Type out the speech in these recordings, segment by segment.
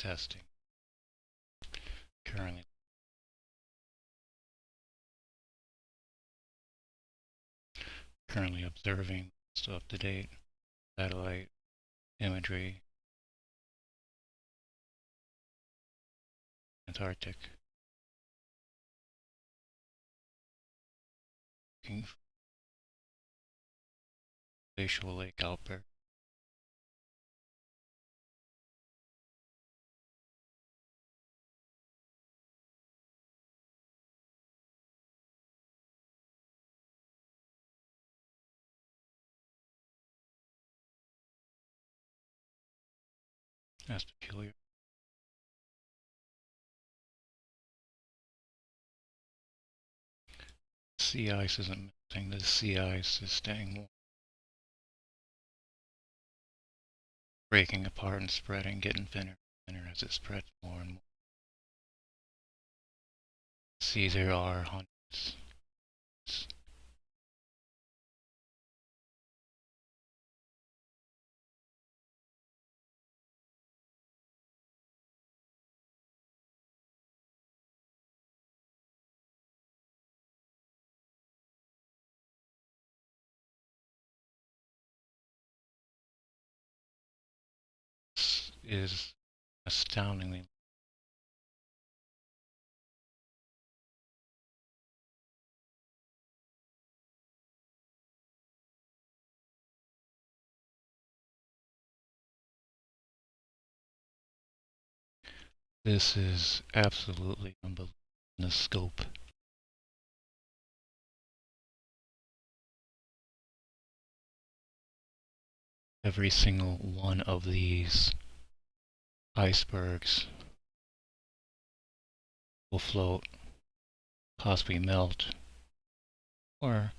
Testing. Currently observing up-to-date satellite imagery, Antarctic. Looking for glacial lake outburst. That's peculiar. Sea ice isn't melting, the sea ice is staying warm, breaking apart and spreading, getting thinner and thinner as it spreads more and more. See, there are hundreds. This is astoundingly. This is absolutely unbelievable in the scope. Every single one of these icebergs will float, possibly melt, or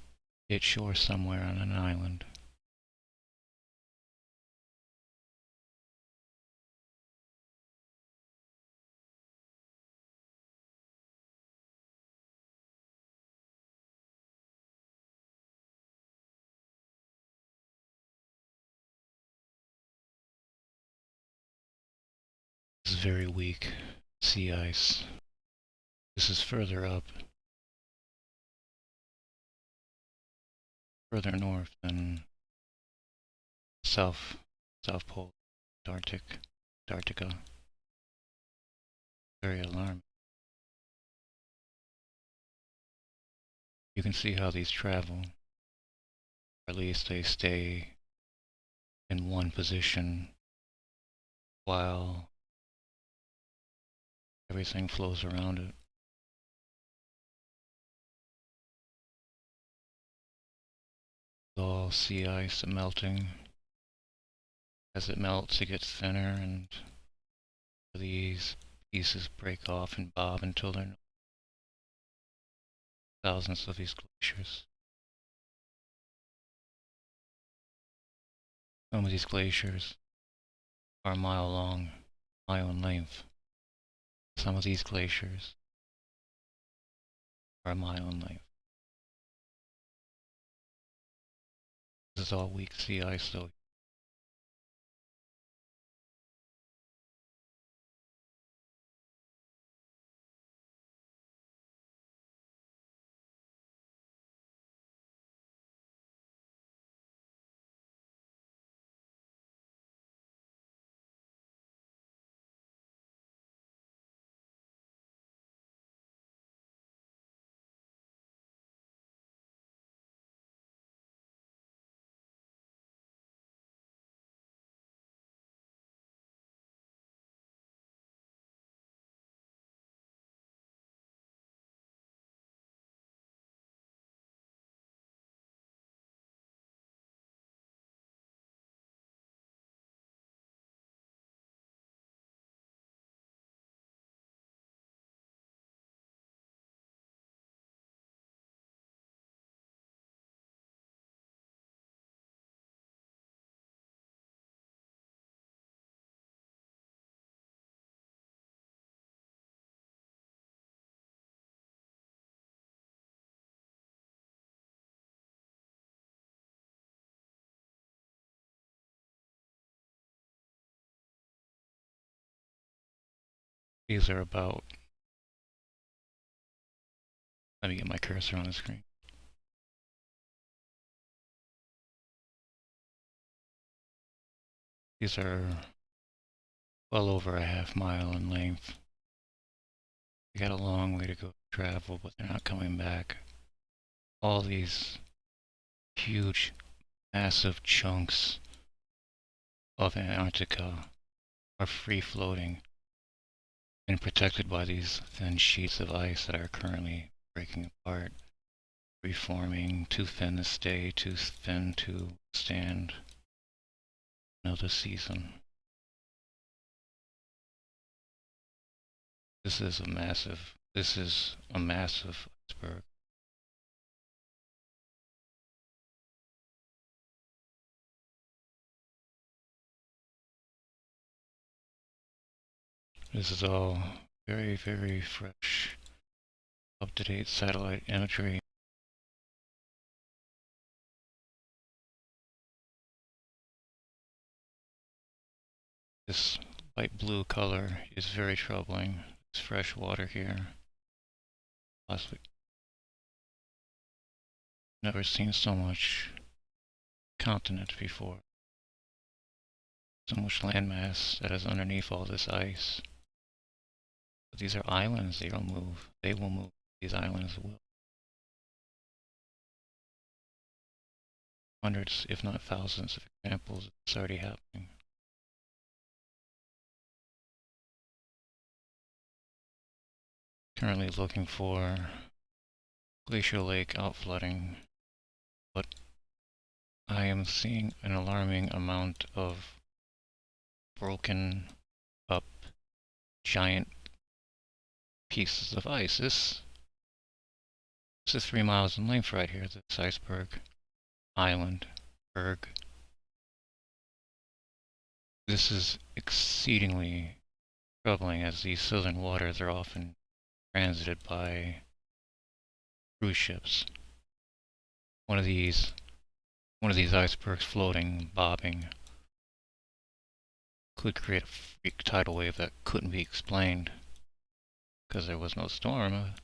hit shore somewhere on an island. This is very weak sea ice. This is further up, further north than South Pole, Antarctica. Very alarming. You can see how these travel, or at least they stay in one position while everything flows around it. All sea ice melting. As it melts, it gets thinner, and these pieces break off and bob until there are thousands of these glaciers. Some of these glaciers are a mile long, mile in length. Some of these glaciers are a mile in length. This is all weak sea ice, though. These are about, let me get my cursor on the screen. These are well over a half-mile in length. They got a long way to go to travel, but they're not coming back. All these huge, massive chunks of Antarctica are free-floating and protected by these thin sheets of ice that are currently breaking apart, reforming, too thin to stay, too thin to stand another season. This is a massive iceberg. This is all very, very fresh, up-to-date satellite imagery. This light blue color is very troubling. It's fresh water here. Possibly never seen so much continent before. So much landmass that is underneath all this ice. But these are islands, they will move. They will move. These islands will. Hundreds, if not thousands, of examples of this already happening. Currently looking for glacial lake outflooding, but I am seeing an alarming amount of broken up giant pieces of ice. This is 3 miles in length right here, this iceberg, island, berg. This is exceedingly troubling as these southern waters are often transited by cruise ships. One of these icebergs floating, bobbing, could create a freak tidal wave that couldn't be explained because there was no storm. A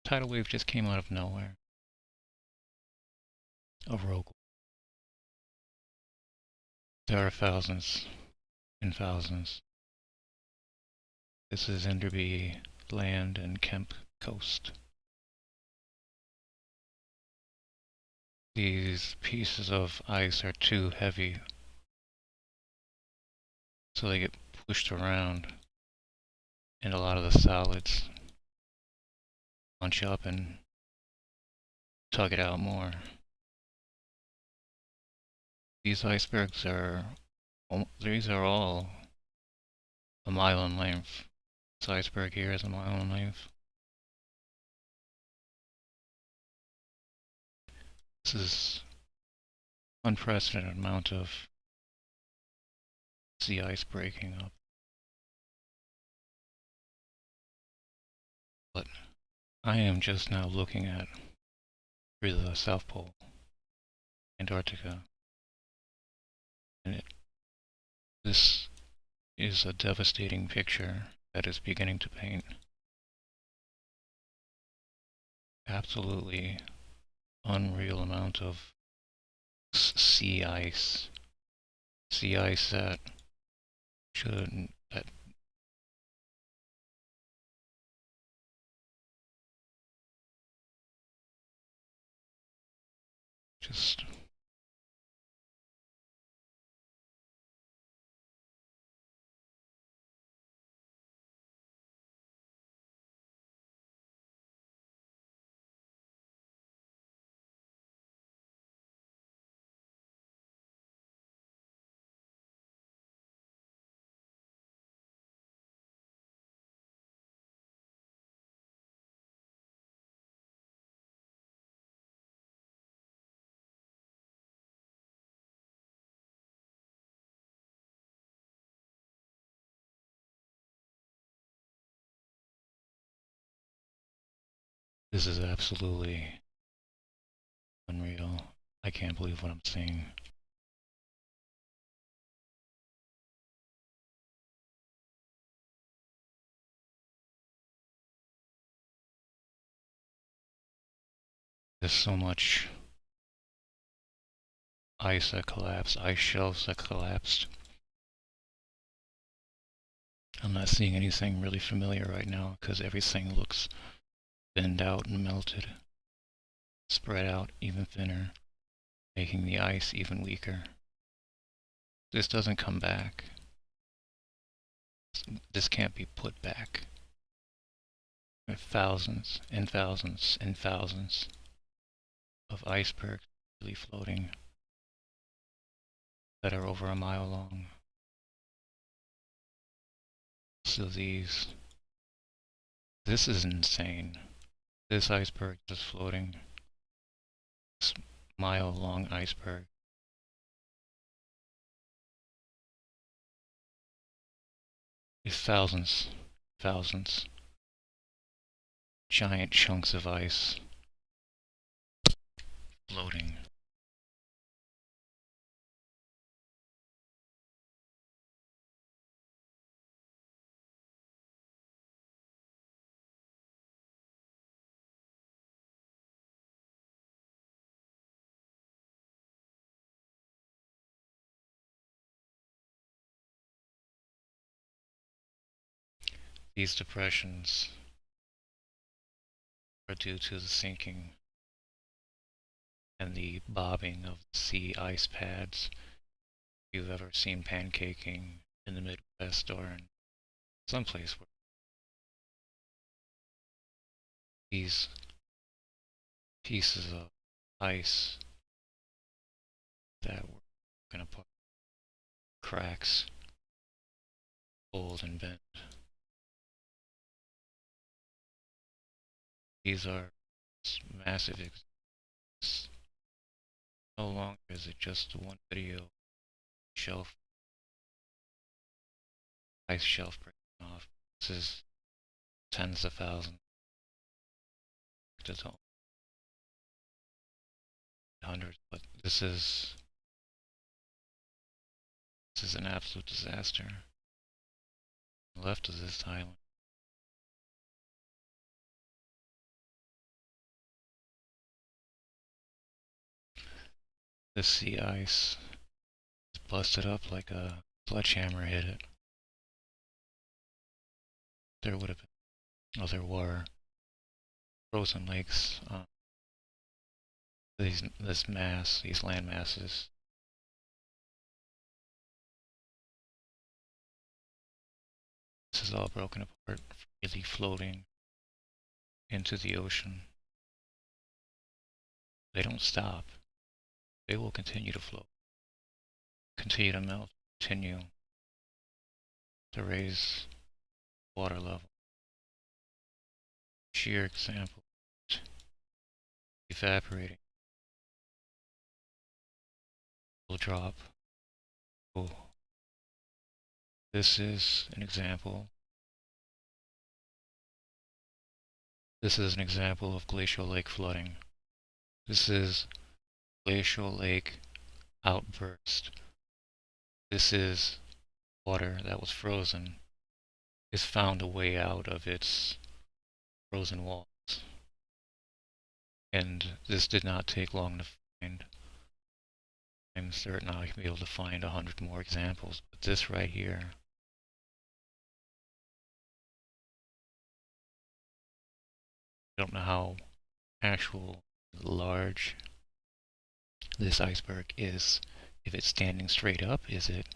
tidal wave just came out of nowhere. A rogue. There are thousands and thousands. This is Enderby Land and Kemp Coast. These pieces of ice are too heavy, so they get pushed around, and a lot of the solids bunch up and tug it out more. These icebergs are all a mile in length. This iceberg here is a mile in length. This is unprecedented amount of sea ice breaking up. But I am just now looking at through the South Pole, Antarctica, and this is a devastating picture that is beginning to paint. Absolutely unreal amount of sea ice that that just this is absolutely unreal. I can't believe what I'm seeing. There's so much ice that collapsed, ice shelves that collapsed. I'm not seeing anything really familiar right now because everything looks thinned out and melted, spread out even thinner, making the ice even weaker. This doesn't come back. This can't be put back. There are thousands and thousands and thousands of icebergs really floating that are over a mile long. So this is insane. This iceberg is floating. This mile-long iceberg is thousands, giant chunks of ice floating. These depressions are due to the sinking and the bobbing of the sea ice pads. If you've ever seen pancaking in the Midwest or in someplace where these pieces of ice that were broken apart, cracks, fold and bend. These are massive examples. No longer is it just one video shelf, ice shelf breaking off. This is tens of thousands, to hundreds, but this is an absolute disaster. Left of this island, this sea ice is busted up like a sledgehammer hit it. There would have been, there were frozen lakes. These land masses. This is all broken apart, freely floating into the ocean. They don't stop. They will continue to float, continue to melt, continue to raise water level. Sheer example, evaporating will drop. Oh, this is an example. This is an example of glacial lake flooding. This is glacial lake outburst. This is water that was frozen, has found a way out of its frozen walls. And this did not take long to find. I'm certain I can be able to find 100 more examples, but this right here, I don't know how actual large this iceberg is. If it's standing straight up, is it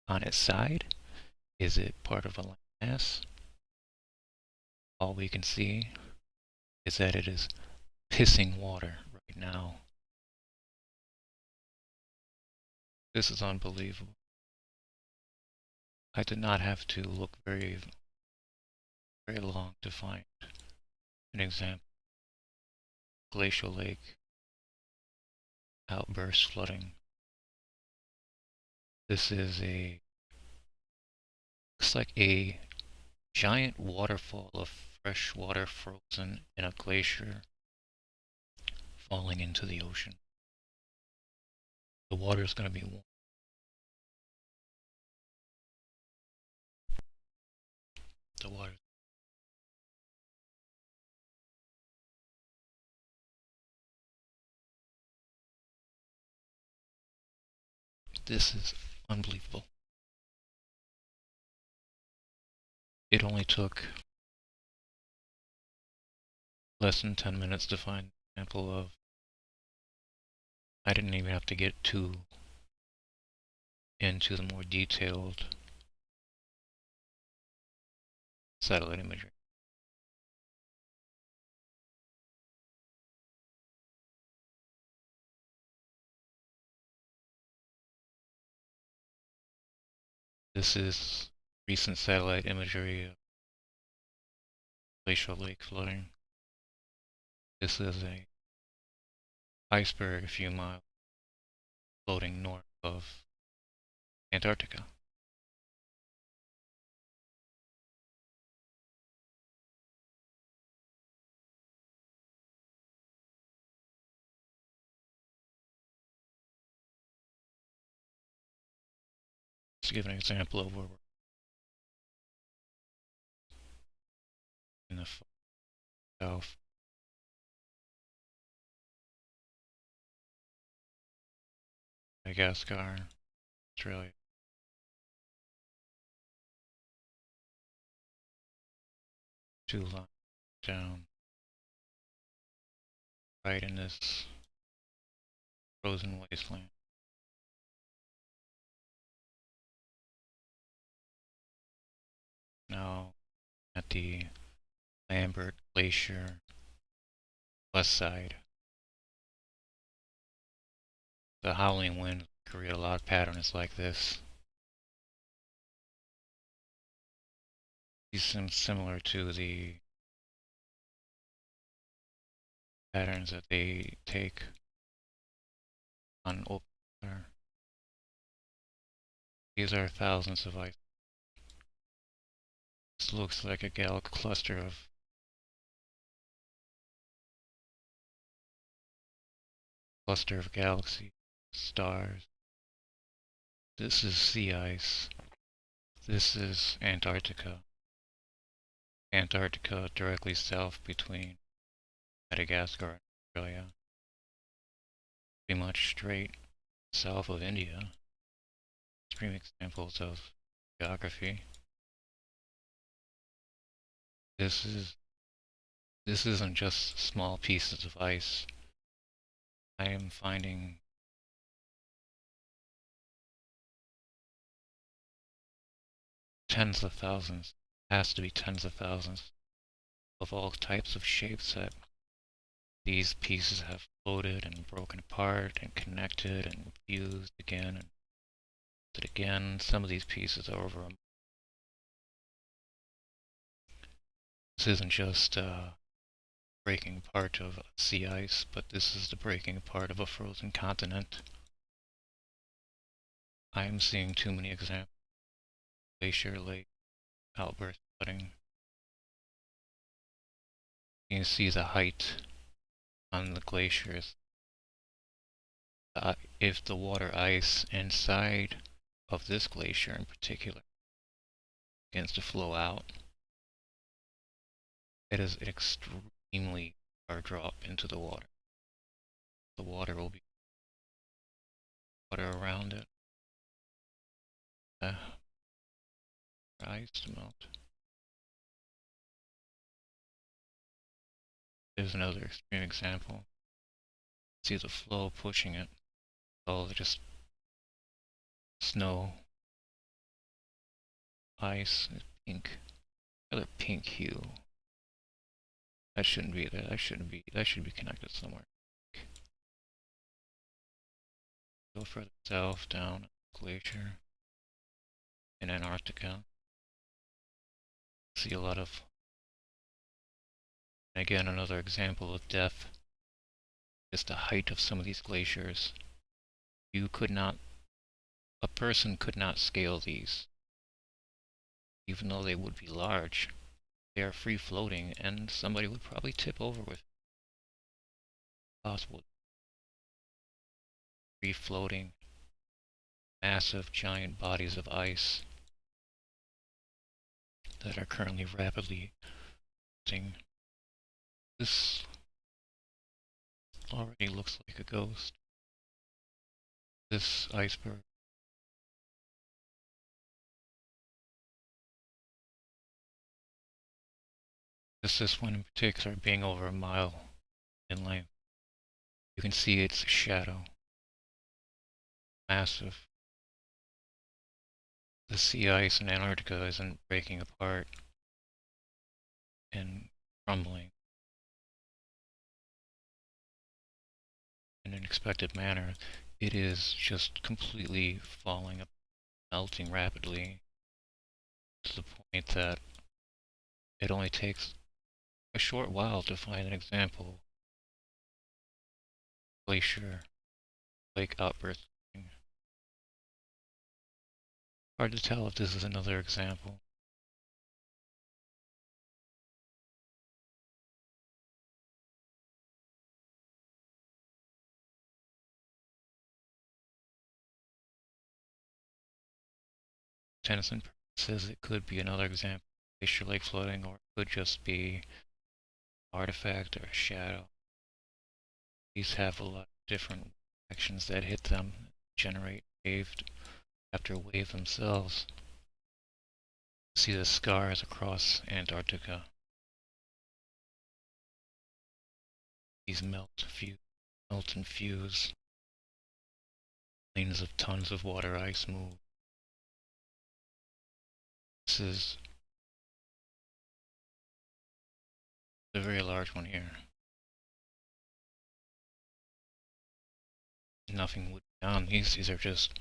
on its side? Is it part of a landmass? All we can see is that it is pissing water right now. This is unbelievable. I did not have to look very long to find an example. Glacial lake outburst flooding. This is looks like a giant waterfall of fresh water frozen in a glacier falling into the ocean. The water is going to be warm. The water This is unbelievable. It only took less than 10 minutes to find an example of. I didn't even have to get too into the more detailed satellite imagery. This is recent satellite imagery of glacial lake flooding. This is a iceberg a few miles floating north of Antarctica. Let's give an example of where we're in the south. Madagascar, Australia. Two lines down, right in this frozen wasteland. Now at the Lambert Glacier west side. The howling wind create a lot of patterns like this. These seem similar to the patterns that they take on open water. These are thousands of ice. This looks like a cluster of galaxies, stars. This is sea ice. This is Antarctica. Antarctica directly south between Madagascar and Australia. Pretty much straight south of India. Extreme examples of geography. This isn't just small pieces of ice. I am finding tens of thousands, has to be tens of thousands of all types of shapes that these pieces have floated and broken apart and connected and fused again and again. Some of these pieces are over. This isn't just breaking apart of sea ice, but this is the breaking apart of a frozen continent. I am seeing too many examples. Glacier lake outburst flooding. You can see the height on the glaciers. If the water ice inside of this glacier in particular begins to flow out, it is an extremely far drop into the water. The water will be water around it. Ice to melt. There's another extreme example. See the flow pushing it. All just snow, ice, pink, another pink hue. That shouldn't be there. That should be connected somewhere. Go further south down glacier in Antarctica. See a lot of, again, another example of depth. Just the height of some of these glaciers. A person could not scale these, even though they would be large. They are free floating, and somebody would probably tip over with possible free floating, massive, giant bodies of ice that are currently rapidly melting. This already looks like a ghost. This iceberg This one in particular being over a mile in length. You can see its shadow. Massive. The sea ice in Antarctica isn't breaking apart and crumbling in an expected manner. It is just completely falling apart, melting rapidly to the point that it only takes a short while to find an example. Glacier, lake outburst. Hard to tell if this is another example. Tennyson says it could be another example of glacier lake flooding, or it could just be artifact or shadow. These have a lot of different actions that hit them, generate wave after wave themselves. See the scars across Antarctica. These melt and fuse. Millions of tons of water ice move. This is a very large one here. Nothing would be on these. These are just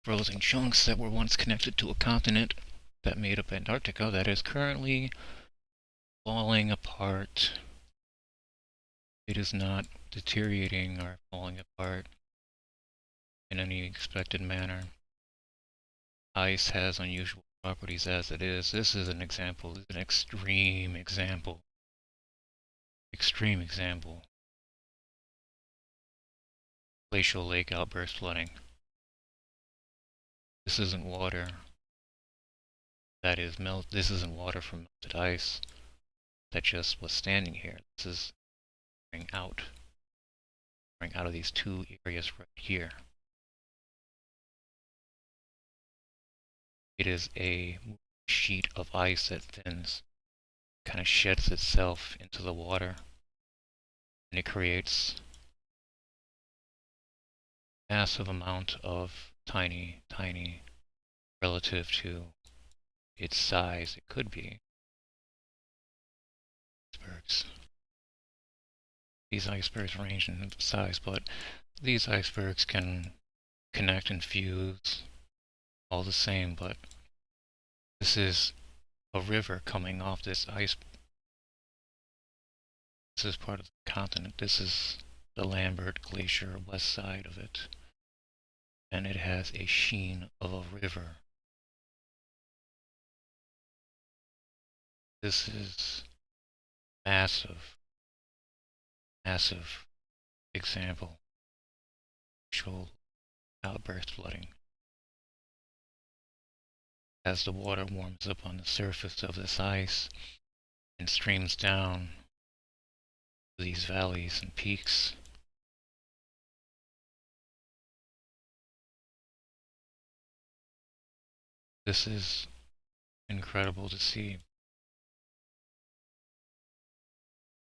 frozen chunks that were once connected to a continent that made up Antarctica that is currently falling apart. It is not deteriorating or falling apart in any expected manner. Ice has unusual properties as it is. This is an example, this is an extreme example. Extreme example. Glacial lake outburst flooding. This isn't water that is this isn't water from melted ice that just was standing here. This is pouring out of these two areas right here. It is a sheet of ice that thins, kind of sheds itself into the water, and it creates a massive amount of tiny, relative to its size, it could be icebergs. These icebergs range in size, but these icebergs can connect and fuse all the same, but this is a river coming off this ice. This is part of the continent. This is the Lambert Glacier, west side of it. And it has a sheen of a river. This is massive, massive example. Glacial outburst flooding. As the water warms up on the surface of this ice and streams down these valleys and peaks, this is incredible to see. You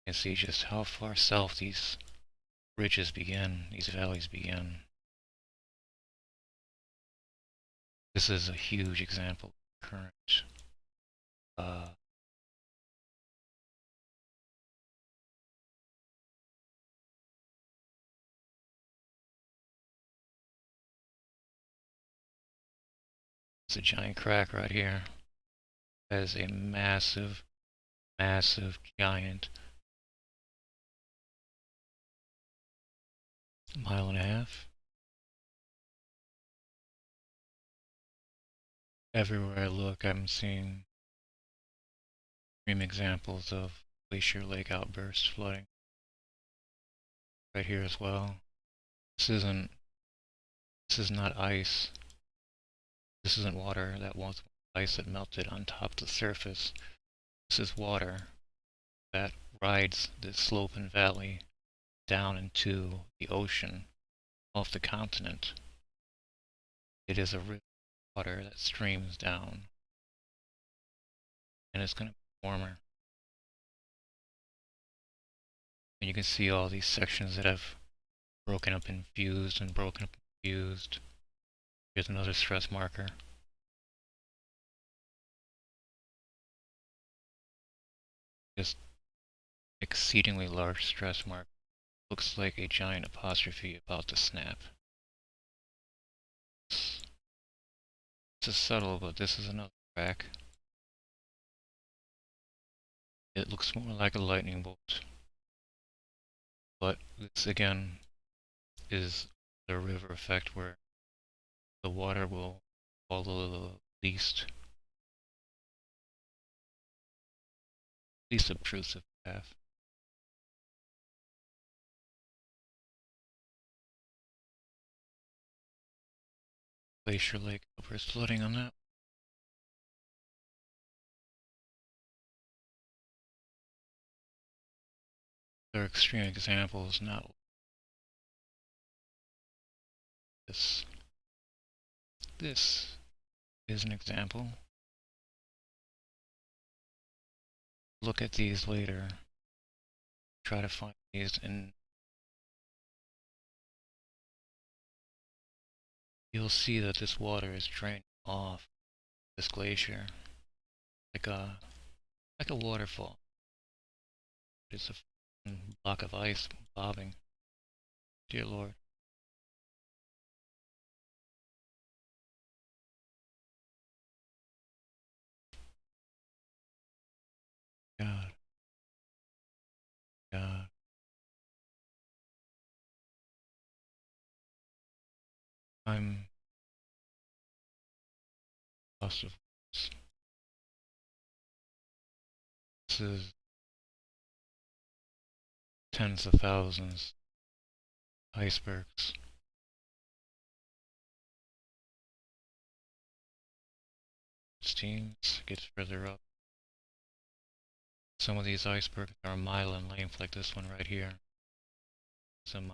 can see just how far south these ridges begin, these valleys begin. This is a huge example of current it's a giant crack right here. That is a massive, giant 1.5 miles. Everywhere I look, I'm seeing extreme examples of glacier lake outburst flooding. Right here as well. This is not ice. This isn't water that was ice that melted on top of the surface. This is water that rides this slope and valley down into the ocean off the continent. It is a river of water that streams down, and it's going to be warmer. And you can see all these sections that have broken up and fused and broken up and fused. Here's another stress marker. Just exceedingly large stress mark. Looks like a giant apostrophe about to snap. This is subtle, but this is another crack. It looks more like a lightning bolt. But this again is the river effect where the water will follow the least obtrusive path. Glacier Lake outburst flooding on that. There are extreme examples, not this. This is an example. Look at these later. Try to find these, and you'll see that this water is draining off this glacier like a waterfall. It's a block of ice bobbing. Dear Lord. God. God. I'm lost of words. This is tens of thousands of icebergs. Steams gets further up. Some of these icebergs are a mile in length, like this one right here. Some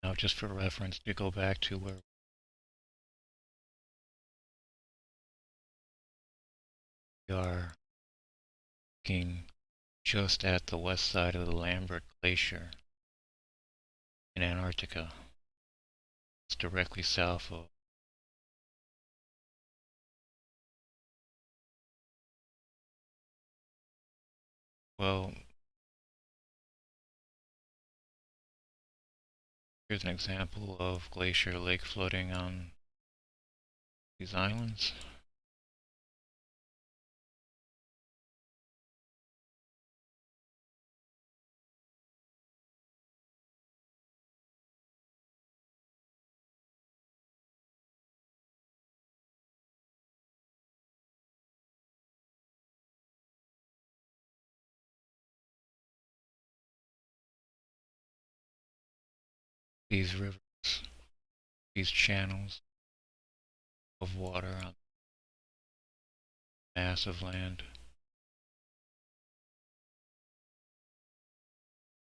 now, just for reference, to go back to where we are looking just at the west side of the Lambert Glacier in Antarctica. It's directly south of. Well, here's an example of glacier lake flooding on these islands. These rivers, these channels of water on mass of land,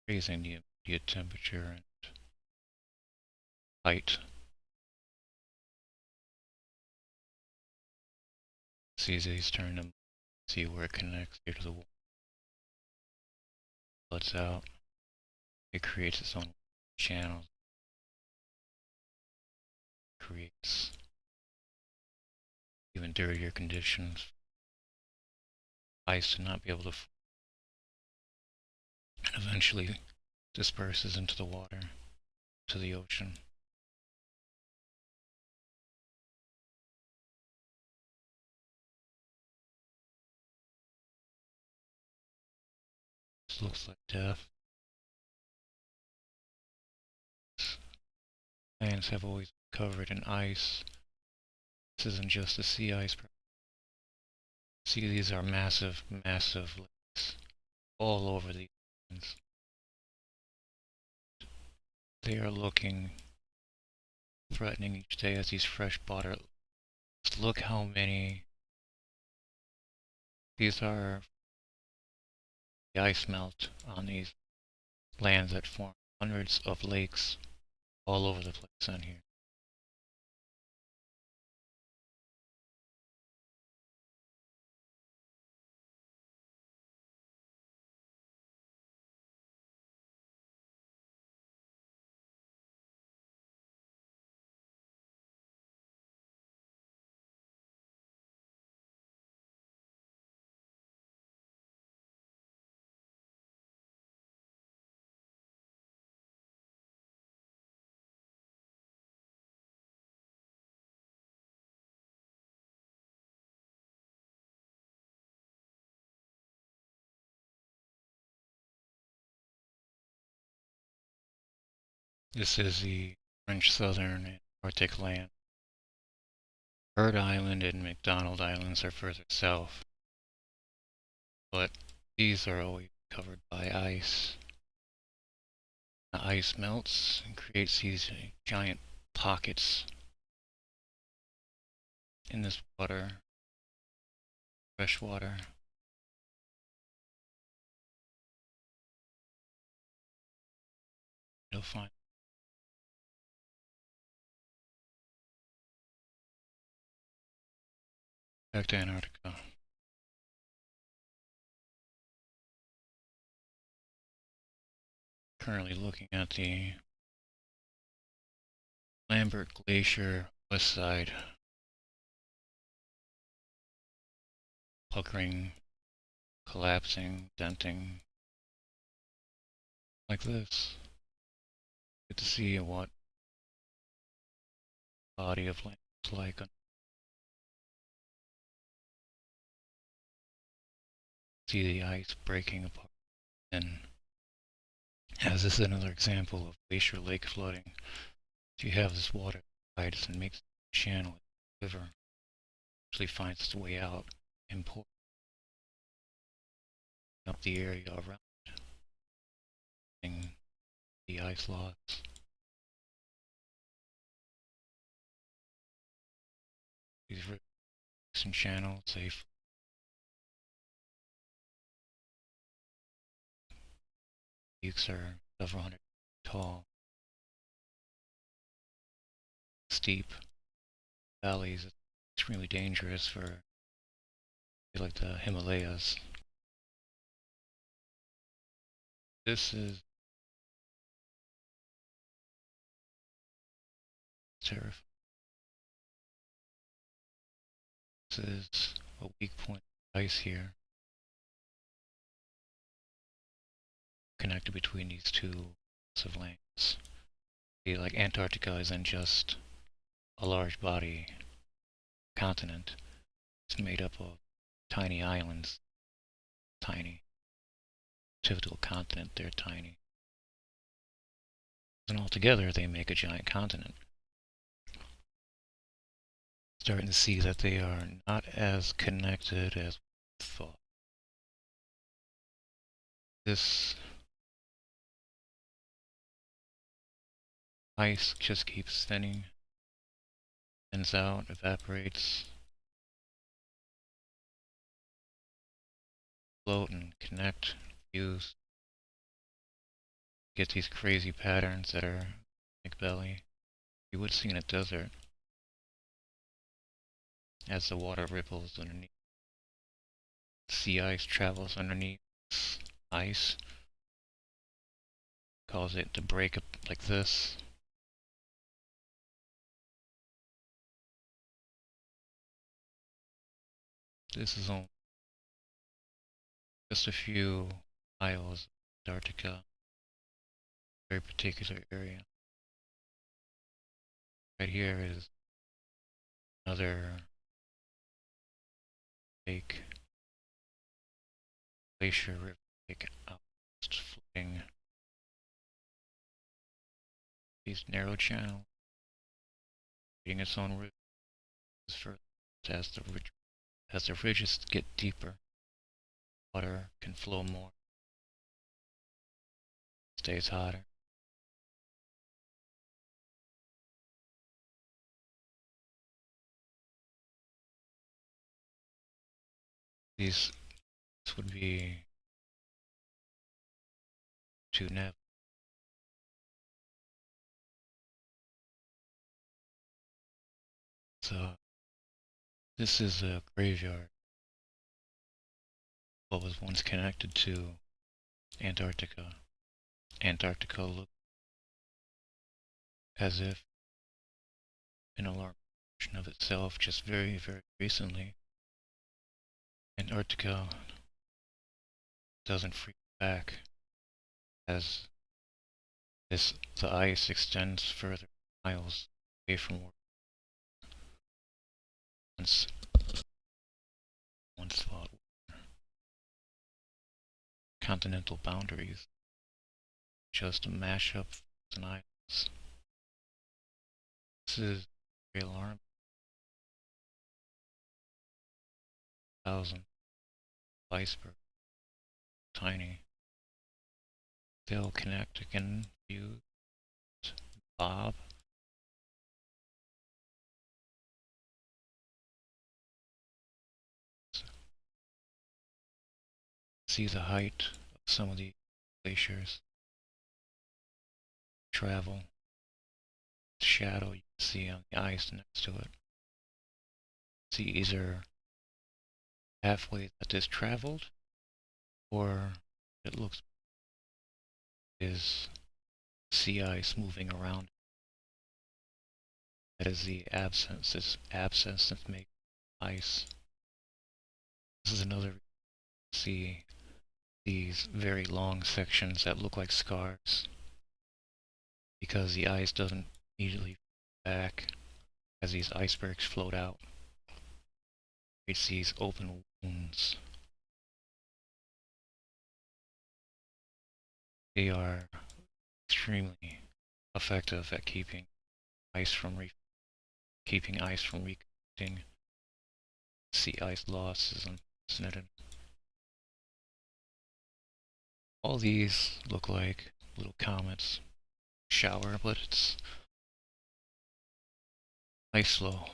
raising the immediate temperature and height. See these turn them, see where it connects here to the wall. Floods out. It creates its own channels. Creates even dirtier conditions. Ice to not be able to, and eventually disperses into the water, to the ocean. This looks like death. Lands have always been covered in ice. This isn't just a sea iceberg. See, these are massive, massive lakes all over the islands. They are looking threatening each day as these fresh water. Look how many. These are the ice melt on these lands that form hundreds of lakes all over the place on here. This is the French southern and Arctic land. Bird Island and McDonald Islands are further south, but these are always covered by ice. The ice melts and creates these giant pockets in this water, fresh water. You'll find back to Antarctica. Currently looking at the Lambert Glacier west side, puckering, collapsing, denting, like this. Get to see what body of land is like. See the ice breaking apart. And as this is another example of glacier lake flooding, so you have this water that rides and makes a channel, a river, actually finds its way out and pouring up the area around the ice logs. These rivers and channels, peaks are several hundred feet tall, steep valleys, extremely dangerous for like the Himalayas. This is terrifying. This is a weak point of ice here, connected between these two of lands. Like Antarctica isn't just a large body continent. It's made up of tiny islands, tiny. Typical continent, they're tiny. And altogether, they make a giant continent. Starting to see that they are not as connected as we thought. This ice just keeps thinning, thins out, evaporates, float and connect, fuse. Get these crazy patterns that are like belly. You would see in a desert as the water ripples underneath. Sea ice travels underneath ice, cause it to break up like this. This is only just a few miles of Antarctica, very particular area. Right here is another lake, glacier river lake, outburst flooding these narrow channels, creating its own ridges further as the ridges get deeper. Water can flow more, stays hotter. This would be to neb. So this is a graveyard. What was once connected to Antarctica. Antarctica looked as if an alarm version of itself just very, very recently. Antarctica doesn't freeze back as the ice extends further miles away from where once once thought continental boundaries, just a mashup of an island. This is very alarming. Thousand iceberg, tiny. They'll connect again. Fuse, bob. See the height of some of the glaciers. Travel. Shadow you can see on the ice next to it. See either halfway that is traveled, or it looks is sea ice moving around. That is the absence. This absence that makes ice. This is another see these very long sections that look like scars because the ice doesn't immediately back as these icebergs float out. It's these open wounds. They are extremely effective at keeping ice from keeping ice from reconnecting. Sea ice loss is unprecedented. All these look like little comets shower, but it's ice flow.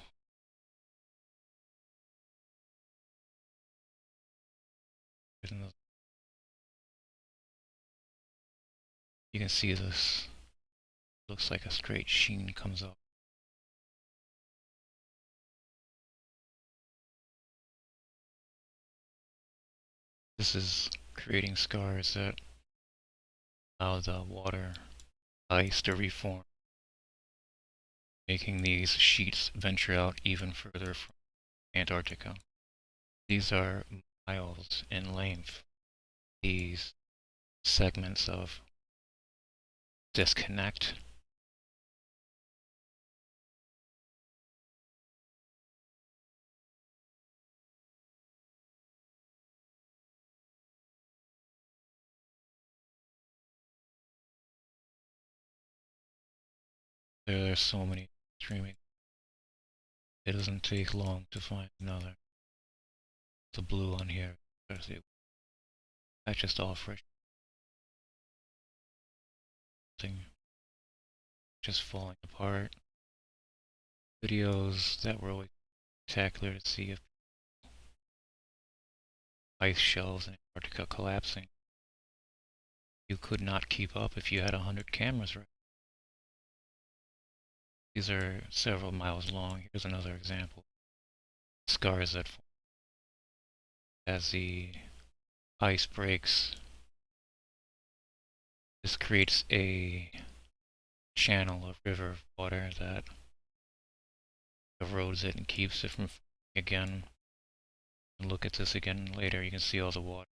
You can see this looks like a straight sheen comes up. This is creating scars that allow the water ice to reform, making these sheets venture out even further from Antarctica. These are miles in length. These segments of disconnect. There's so many streaming. It doesn't take long to find another. The blue on here, that's just all fresh thing, just falling apart. Videos that were always spectacular to see if ice shelves in Antarctica collapsing. You could not keep up if you had 100 cameras right. These are several miles long. Here's another example. Scars that form as the ice breaks. This creates a channel, a river of water that erodes it and keeps it from falling again. And look at this again later, you can see all the water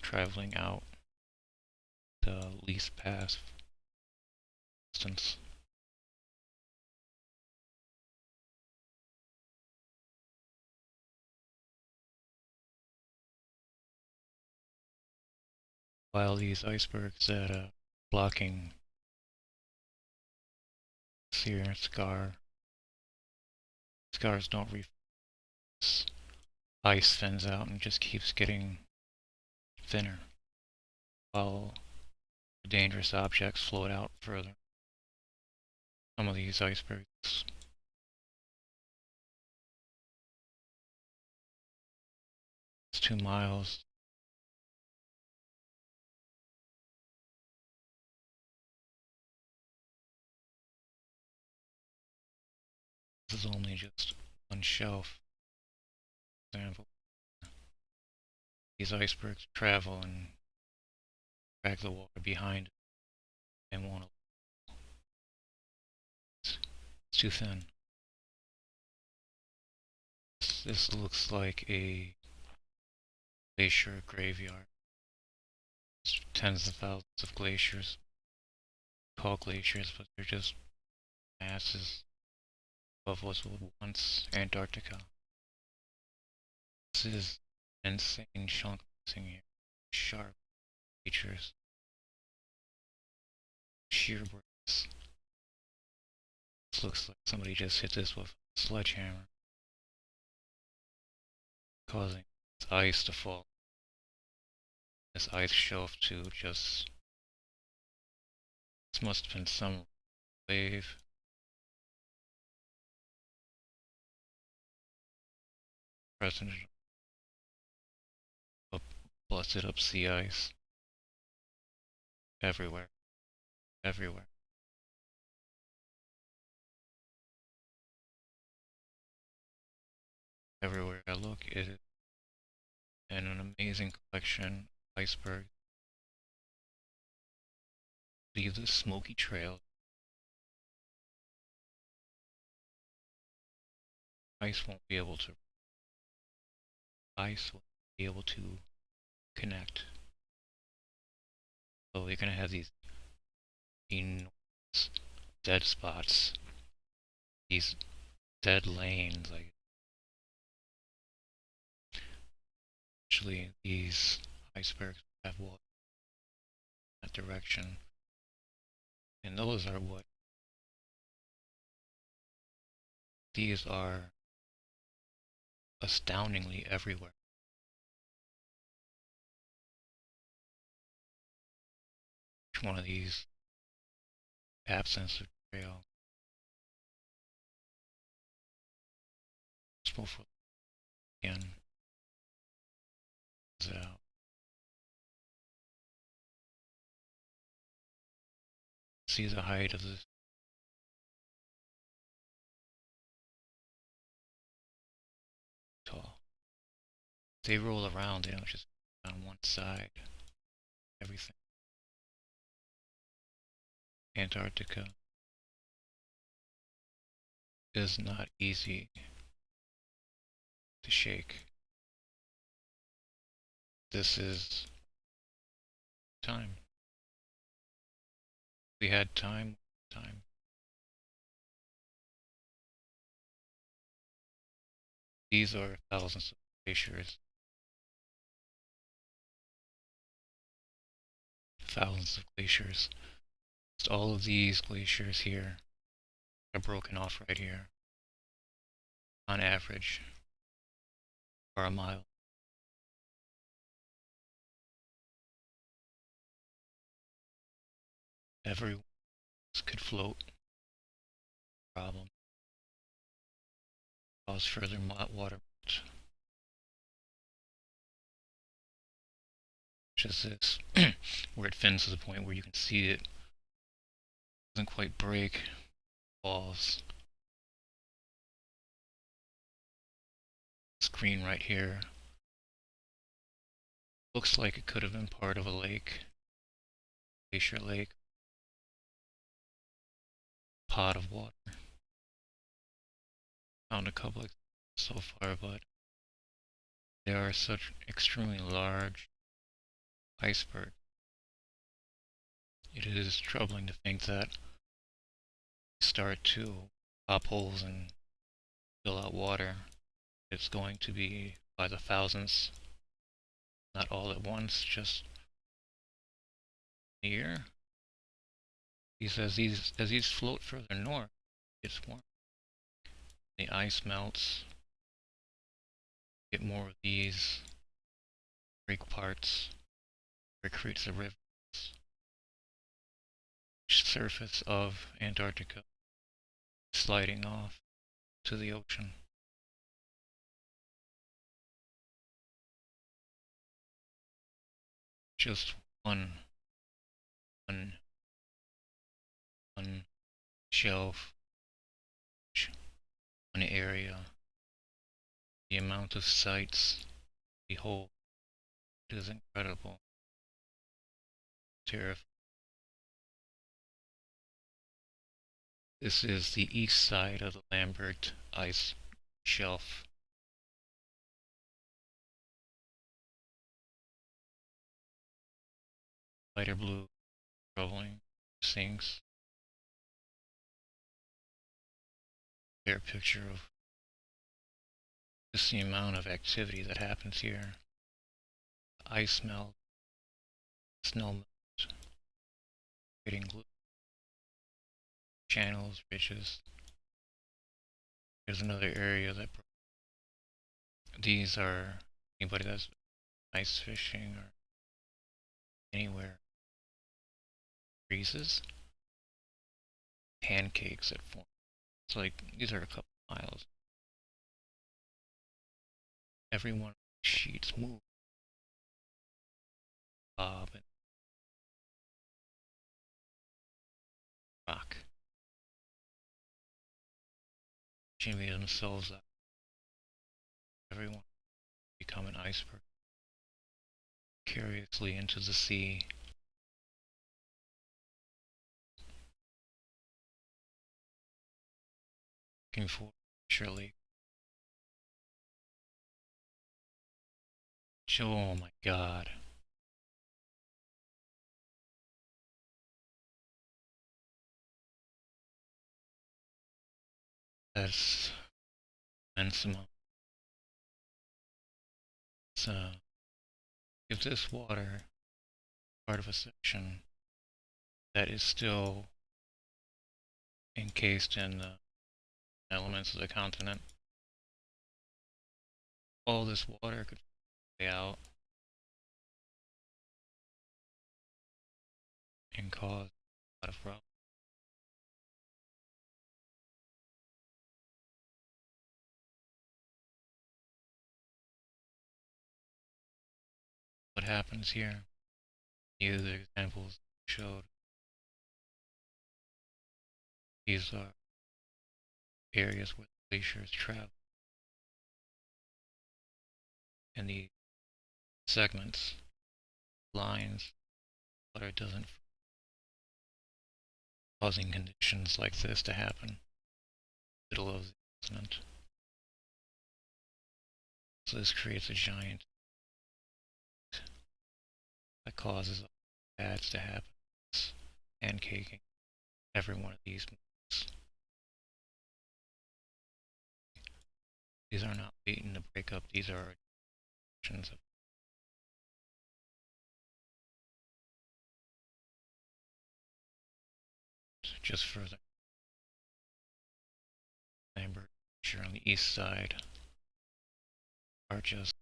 traveling out the least path distance. While these icebergs that are blocking sear scars don't refreeze. Ice thins out and just keeps getting thinner while the dangerous objects float out further. Some of these icebergs, it's 2 miles. This is only just one shelf. For example, these icebergs travel and drag the water behind it and won't. It's too thin. This looks like a glacier graveyard. It's tens of thousands of glaciers, called glaciers, but they're just masses of what was once Antarctica. This is an insane chunk missing here. Sharp features, sheer breaks. This looks like somebody just hit this with a sledgehammer, causing this ice to fall. This ice shelf to just, this must have been some wave. Present up, busted up sea ice everywhere, everywhere. Everywhere I look, it is an amazing collection of icebergs. Leave this smoky trail. Ice won't be able to. Ice won't be able to connect. So you're gonna have these enormous dead spots, these dead lanes. Like actually, these icebergs have water in that direction, and those are what these are astoundingly everywhere. Each one of these absence of trail. Let's move again. Out. See the height of this tall. They roll around, they don't just on one side. Everything. Antarctica is not easy to shake. This is time. We had time. These are thousands of glaciers. Thousands of glaciers. Just all of these glaciers here are broken off right here. On average, for a mile. Every could float. Problem. Cause further water. Just this, where it fins to the point where you can see it doesn't quite break, falls. Screen right here looks like it could have been part of a lake, glacier lake, pot of water. Found a couple so far, but they are such extremely large iceberg. It is troubling to think that start to pop holes and fill out water. It's going to be by the thousands, not all at once, just a year. He says as these float further north, it's warm. The ice melts, get more of these break parts, where it creates the rivers. Surface of Antarctica sliding off to the ocean. Just one shelf, one area. The amount of sights behold is incredible. Terrifying. This is the east side of the Lambert ice shelf. Lighter blue, troubling, sinks. Clear picture of just the amount of activity that happens here. Ice melt, snow melt, creating channels, ridges. There's another area that these are anybody that's ice fishing or anywhere freezes pancakes that form. It's like these are a couple miles. Every one of the sheets move, bob and rock, jimmy themselves up. Everyone become an iceberg, curiously into the sea. Looking for surely. Oh my god. That's immense amount. So if this water part of a section that is still encased in the elements of the continent, all this water could fly out and cause a lot of problems. What happens here? These are the examples showed. These are areas where the glaciers travel, and the segments, lines, water doesn't, causing conditions like this to happen in the middle of the continent. So this creates a giant that causes pads to happen. It's pancaking every one of these moves. These are not waiting to break up, these are actions of just further. Lambert here on the east side are just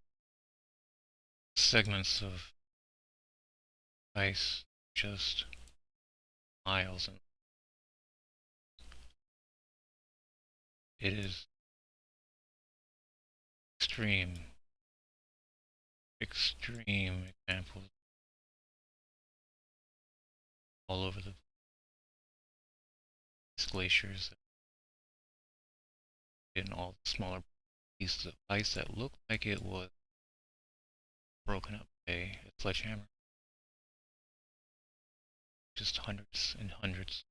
segments of ice, just miles, and it is extreme examples all over the glaciers in all the smaller pieces of ice that looked like it was broken up by a sledgehammer. Just hundreds and hundreds,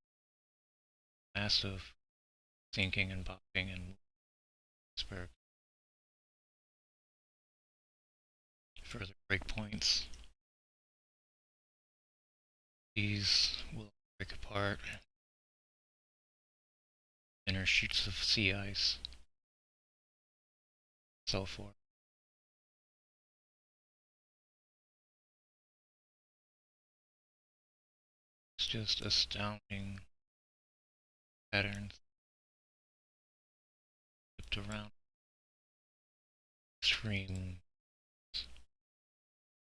massive sinking and bobbing and iceberg. Further breakpoints. These will break apart. Thinner sheets of sea ice, so forth. It's just astounding patterns flipped around. Extreme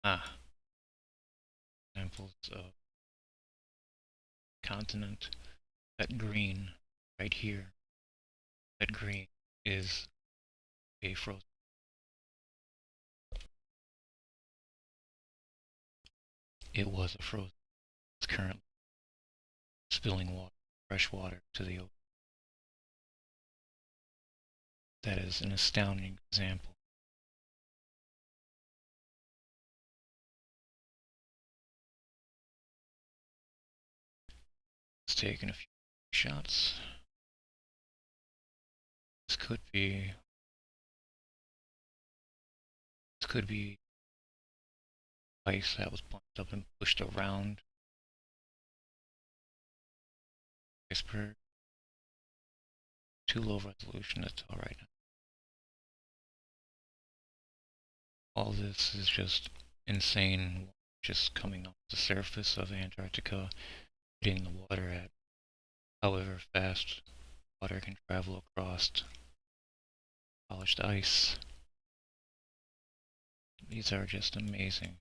examples of continent. That green right here, that green is a frozen. It was a frozen. It's currently spilling water, fresh water to the ocean. That is an astounding example. Let's take a few shots. This could be ice that was bunched up and pushed around the iceberg. Too low resolution, that's all right now. All this is just insane just coming off the surface of Antarctica, hitting the water at however fast water can travel across polished ice. These are just amazing,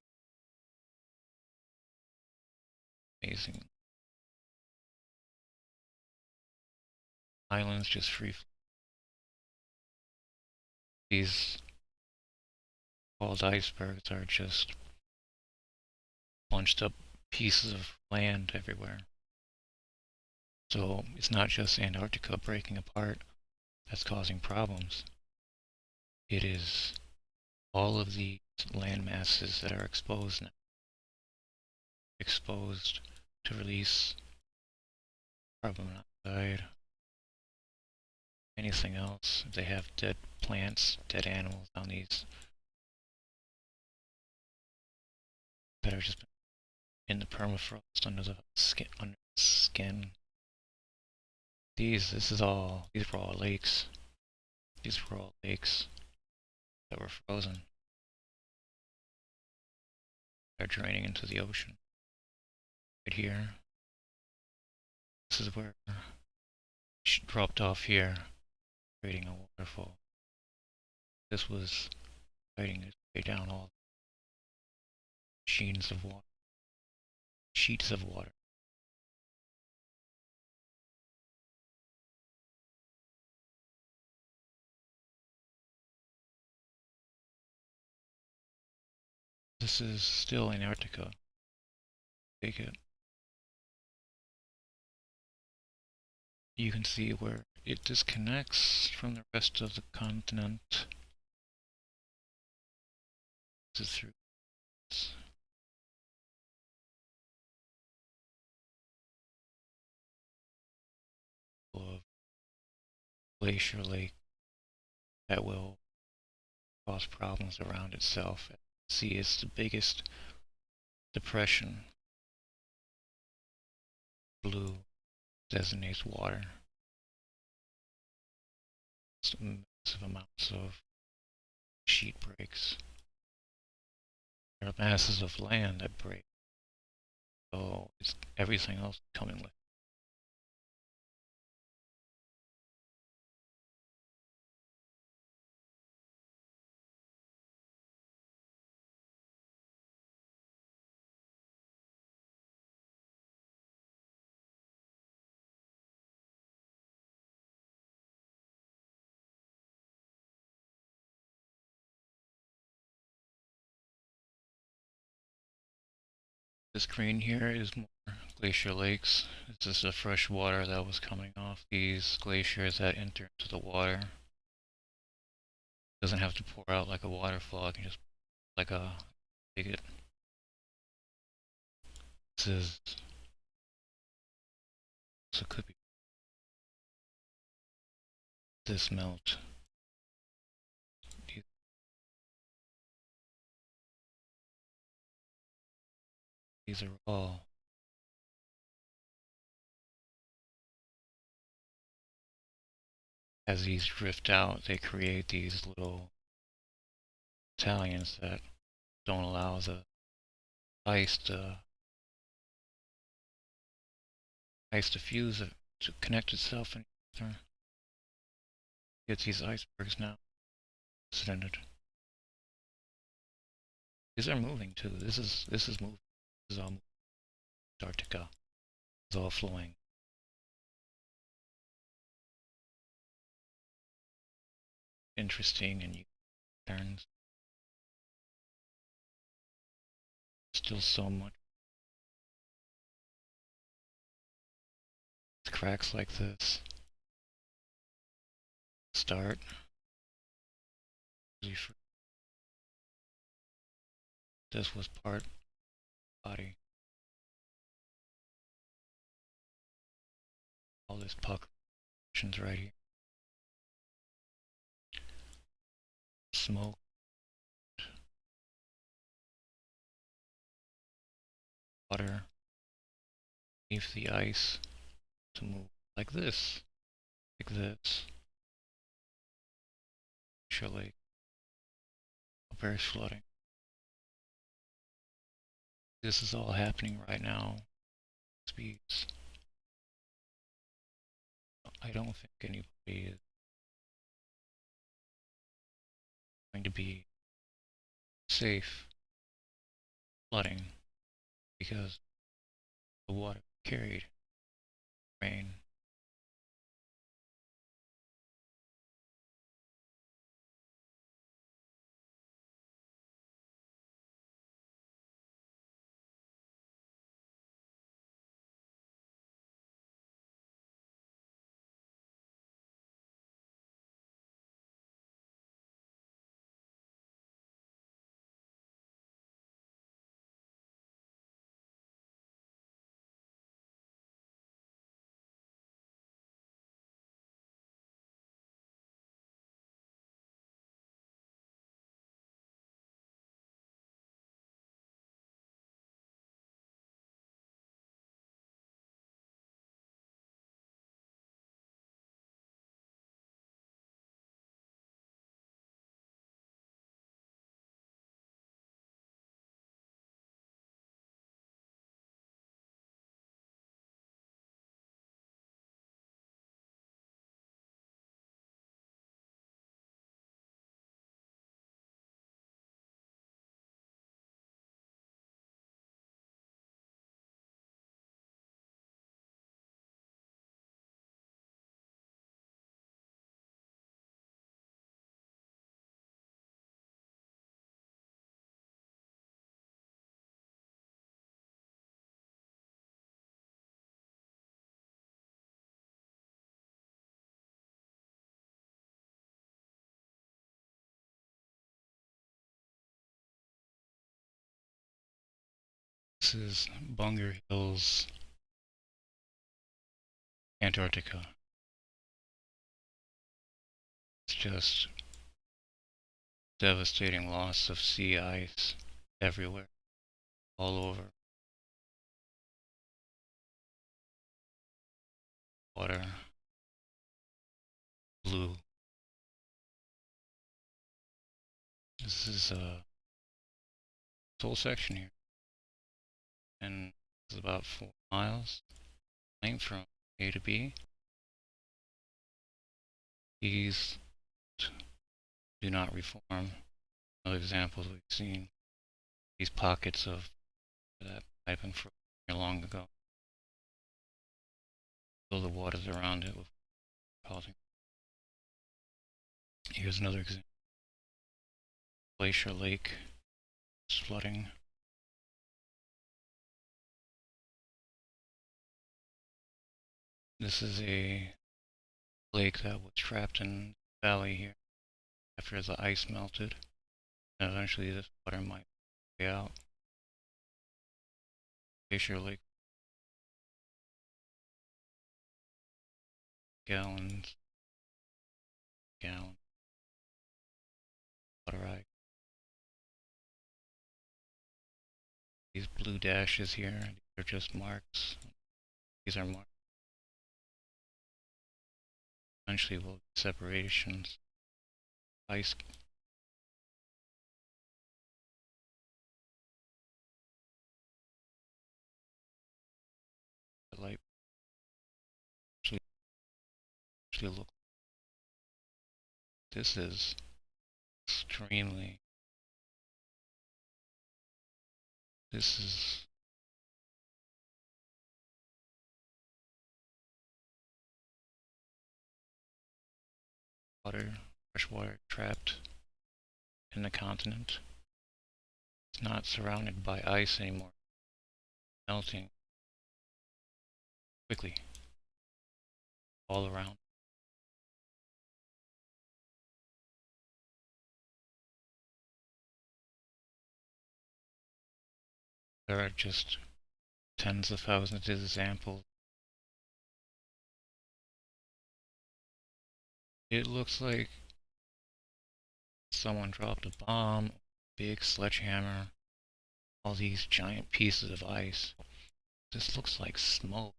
amazing islands just free. These called icebergs are just bunched up pieces of land everywhere. So it's not just Antarctica breaking apart that's causing problems. It is all of these land masses that are exposed now, exposed to release carbon monoxide, anything else. They have dead plants, dead animals on these that are just in the permafrost under the skin. These were all lakes. These were all lakes that were frozen. They're draining into the ocean. Right here. This is where it dropped off here, creating a waterfall. This was fighting its way down all sheets of water. Sheets of water. This is still Antarctica. Take it. You can see where it disconnects from the rest of the continent. This is through this of Glacial Lake that will cause problems around itself. See, it's the biggest depression. Blue designates water. It's massive amounts of sheet breaks. There are masses of land that break. So it's everything else coming with. This green here is more glacier lakes. This is the fresh water that was coming off these glaciers that enter into the water. It doesn't have to pour out like a waterfall, it can just like a take it. This is so could be this melt. These are all as these drift out, they create these little battalions that don't allow the ice to fuse it, to connect itself and get these icebergs now extended. These are moving too. This is moving. This is all moving. Antarctica. It's all flowing. Interesting and turns. Still so much. Cracks like this. Start. This was part body. All this puck right here. Smoke. Water. Leave the ice to move like this. Like this. Glacial lake. Bears flooding. This is all happening right now. Speeds. I don't think anybody is going to be safe flooding because the water carried rain. This is Bunger Hills, Antarctica. It's just devastating loss of sea ice everywhere, all over. Water, blue. This is a whole section here, and it's about 4 miles length from A to B. These do not reform. Other examples we've seen these pockets of that might have been frozen here long ago. So the waters around it were causing. Here's another example. Glacier Lake is flooding. This is a lake that was trapped in the valley here after the ice melted. And eventually this water might way out. Glacier Lake gallons, gallon, water I. These blue dashes here, these are just marks. These are marks. Eventually will be separations. Ice. The light actually look. This is extremely. This is water, fresh water trapped in the continent. It's not surrounded by ice anymore. Melting quickly all around. There are just tens of thousands of examples. It looks like someone dropped a bomb, big sledgehammer, all these giant pieces of ice. This looks like smoke.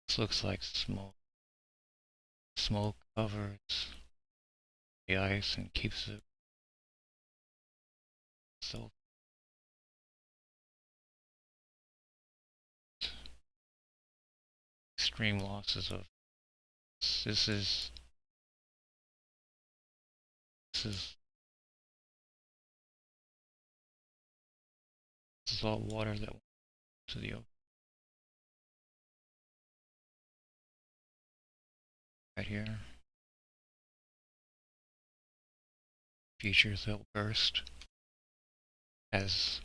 This looks like smoke. Smoke covers the ice and keeps it so extreme losses of this is this is this is all water that went to the ocean right here. Features that will burst as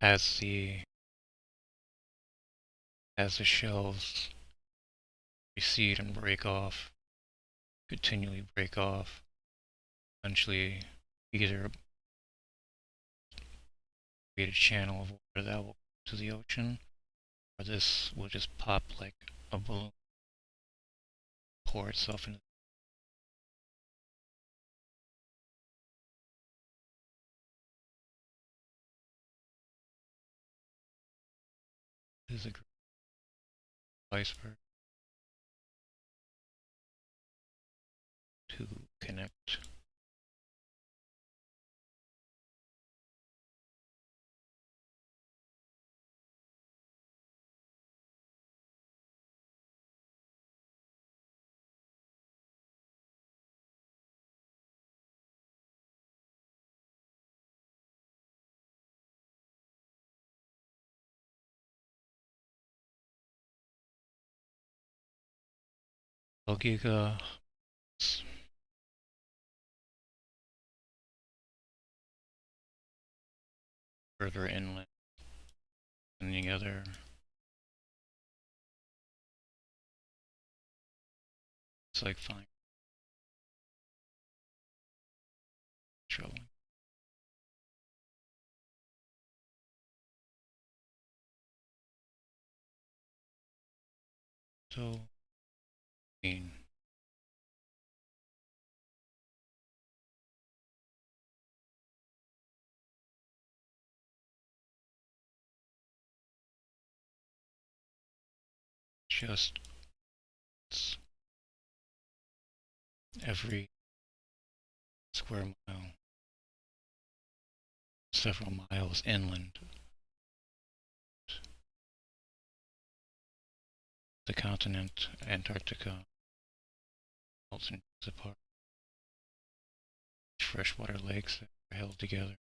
as the as the shells recede and break off, continually break off. Eventually, either create a channel of water that will go to the ocean, or this will just pop like a balloon, pour itself into. This is a great iceberg to connect. Giga further inland than the other. It's like fine trouble. So, I mean, just every square mile, several miles inland, the continent Antarctica melts and drifts apart. Freshwater lakes that are held together.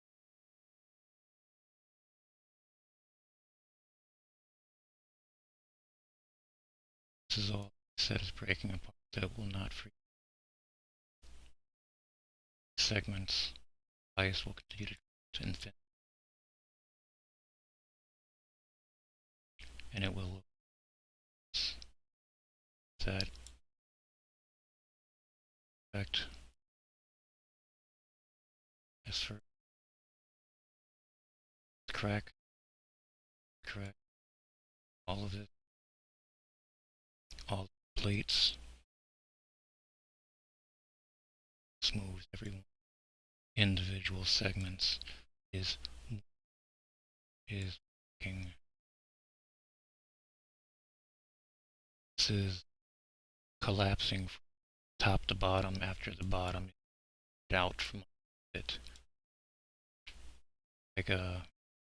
This is all said is breaking apart that will not freeze. Segments, ice will continue to infinitum, and it will that effect as for crack, all of it, all the plates, smooth every one. Individual segments is working. This is collapsing from top to bottom after the bottom is out from it, like a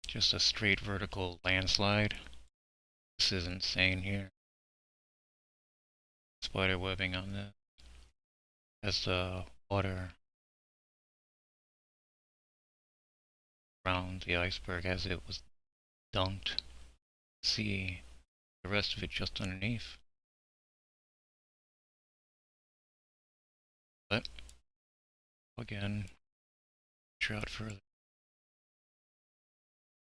just a straight vertical landslide. This is insane here. Spider webbing on this as the water around the iceberg as it was dunked. See the rest of it just underneath. But again, venture out further.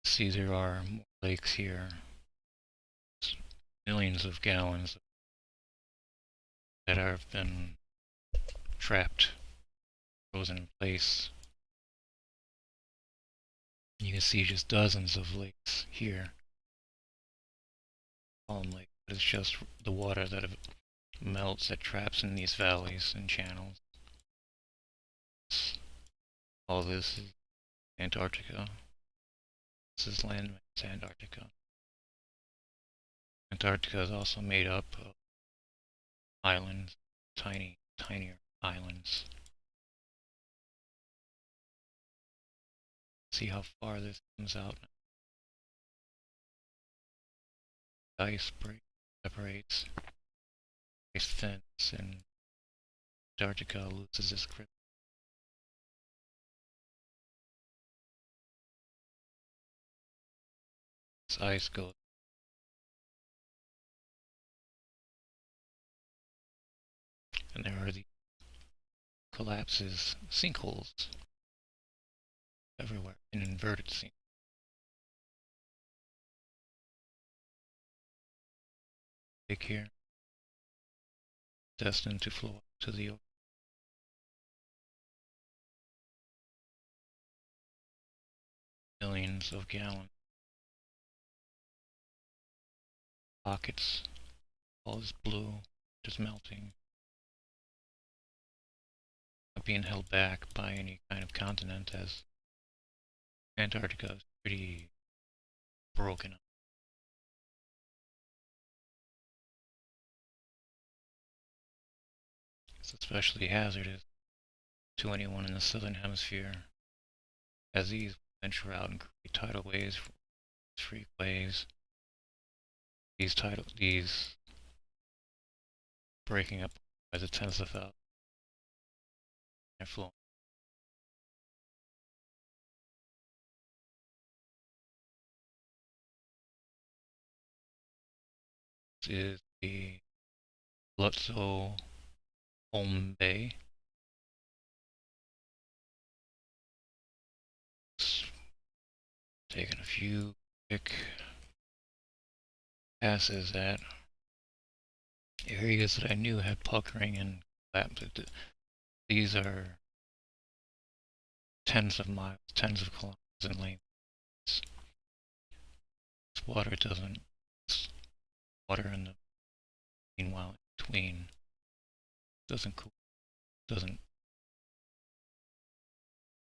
See, there are more lakes here. Millions of gallons that have been trapped, frozen in place. You can see just dozens of lakes here. Palm Lake, but it's just the water that melts that traps in these valleys and channels. All this is Antarctica. This is landmass Antarctica. Antarctica is also made up of islands, tinier islands. See how far this comes out. Ice break. separates, ice thins, and Antarctica loses its grip. Its ice goes, and there are the collapses, sinkholes everywhere, an inverted sink. Lake here, destined to flow to the ocean. Millions of gallons. Pockets, all is blue, just melting, not being held back by any kind of continent, as Antarctica is pretty broken up. It's especially hazardous to anyone in the southern hemisphere, as these venture out and create tidal waves, freak waves. These breaking up by the tens of thousands, they're flowing. This is the Lutzo Home Bay. Taking a few quick passes at areas that I knew had puckering and collapse. These are tens of miles, tens of kilometers in length. This water doesn't. This water in the meanwhile in between doesn't cool, doesn't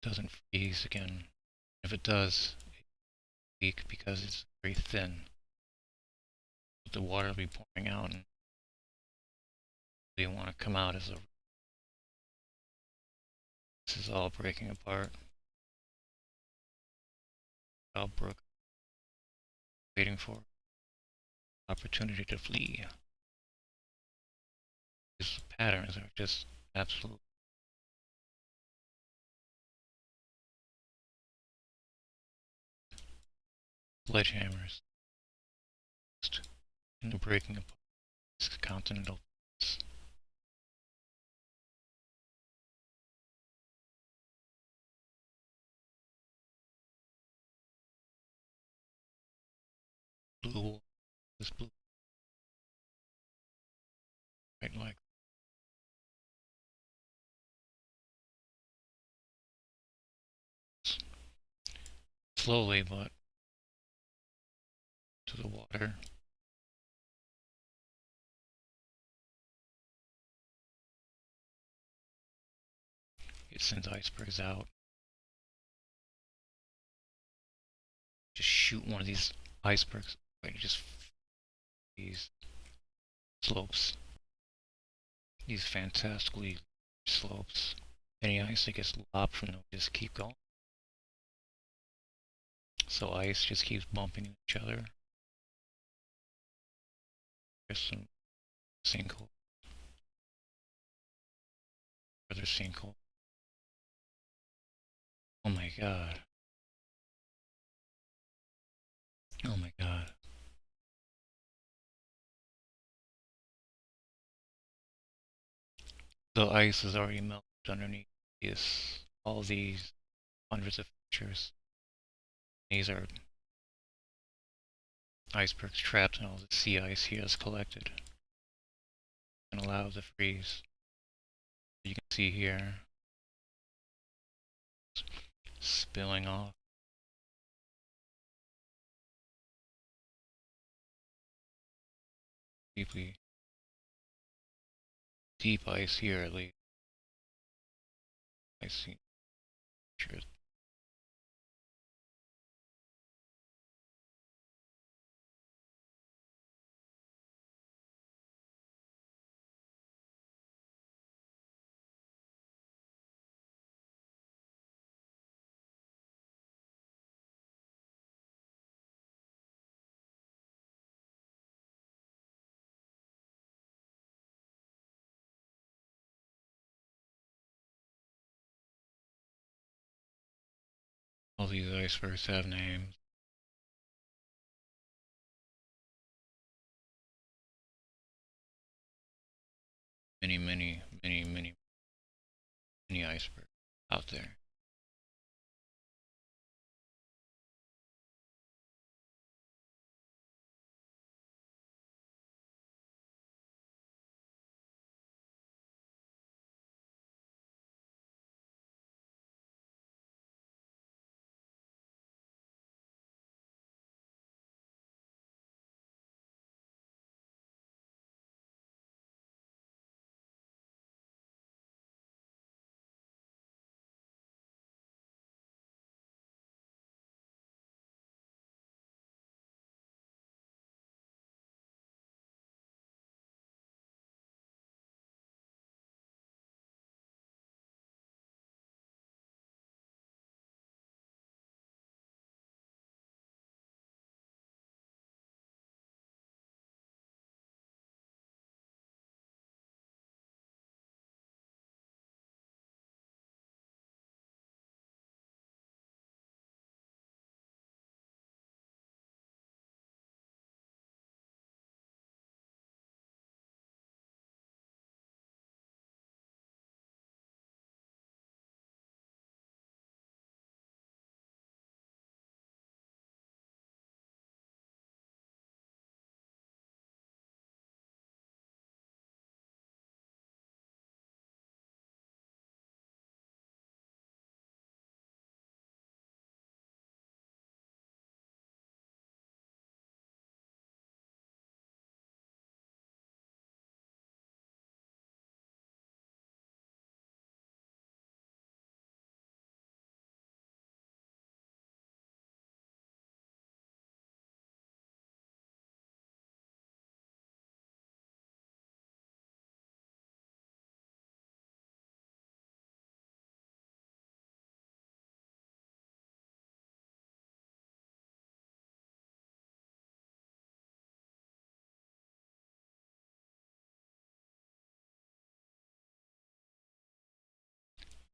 doesn't freeze again. If it does, it leak because it's very thin. But the water will be pouring out, and they want to come out as a. This is all breaking apart. Brook, waiting for opportunity to flee. These patterns are just absolute. Sledgehammers in the breaking apart these continental plates. Blue, this blue, right like this. Slowly, but to the water. It sends icebergs out. Just shoot one of these icebergs, right? Just these slopes, these fantastically slopes. Any ice that gets lopped from them just keep going. So ice just keeps bumping each other. There's some sinkhole, further sinkhole. Oh my god. Oh my god. The ice is already melted underneath this, all these hundreds of features. These are icebergs trapped in all the sea ice he has collected and allowed to freeze. You can see here, spilling off. Deeply, deep ice here at least. I see pictures. these icebergs have names. Many icebergs out there.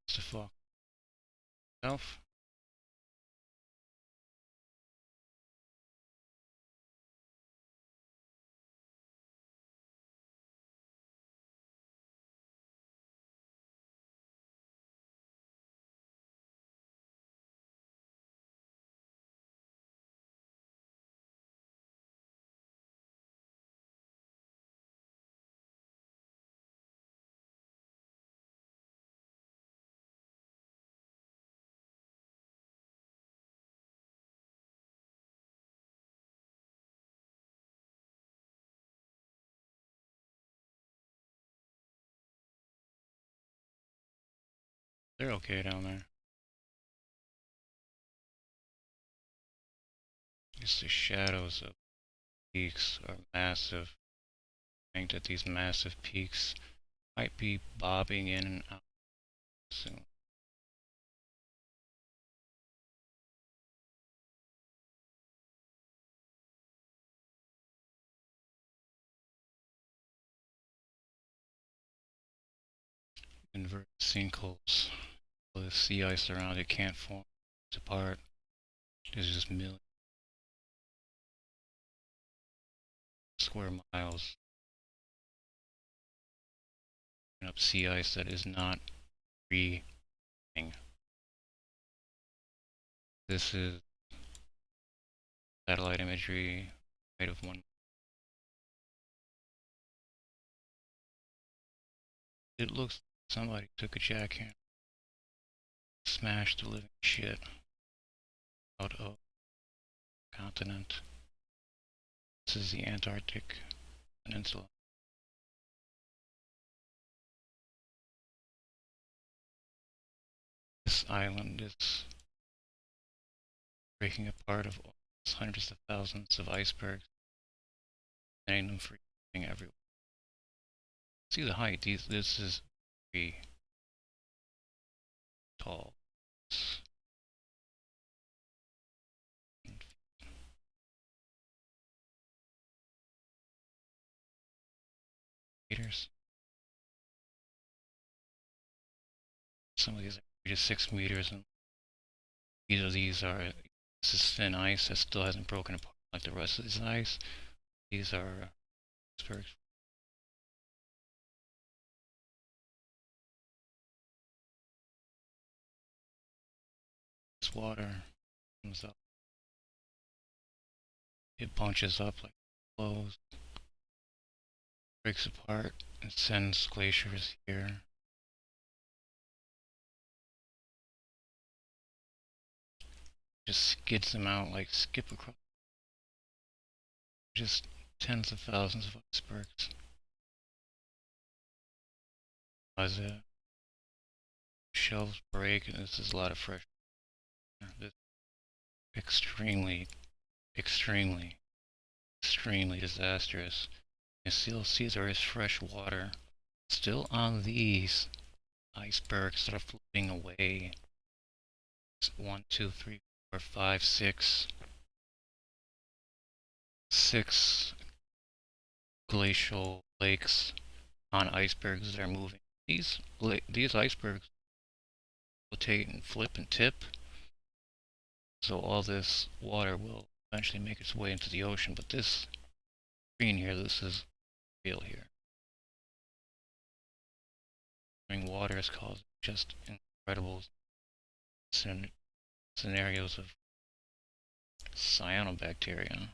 What's the fuck? Self? They're okay down there. Just the shadows of peaks are massive. I think that these massive peaks might be bobbing in and out soon. Inverted sinkholes. All the sea ice around it can't form apart. There's just millions of square miles of sea ice that is not breathing. This is satellite imagery height of one. It looks like somebody took a jackhammer, smashed the living shit out of the continent. This is the Antarctic Peninsula. This island is breaking apart of hundreds of thousands of icebergs, letting them freezing everywhere. See the height. This is very tall. Meters. Some of these are 3 to 6 meters, and This is thin ice that still hasn't broken apart like the rest of this ice. These are icebergs. This water comes up. It bunches up like flows, breaks apart, and sends glaciers here. Just skids them out like skip across. Just tens of thousands of icebergs. As the shelves break, and this is a lot of fresh water. This is extremely, extremely, extremely disastrous. You still see there is fresh water still on these icebergs that are floating away. It's 1, 2, 3, 4, 5, 6. 6 glacial lakes on icebergs that are moving. These icebergs rotate and flip and tip, so all this water will eventually make its way into the ocean. But this green here, this is real here. Water is causing just incredible scenarios of cyanobacteria.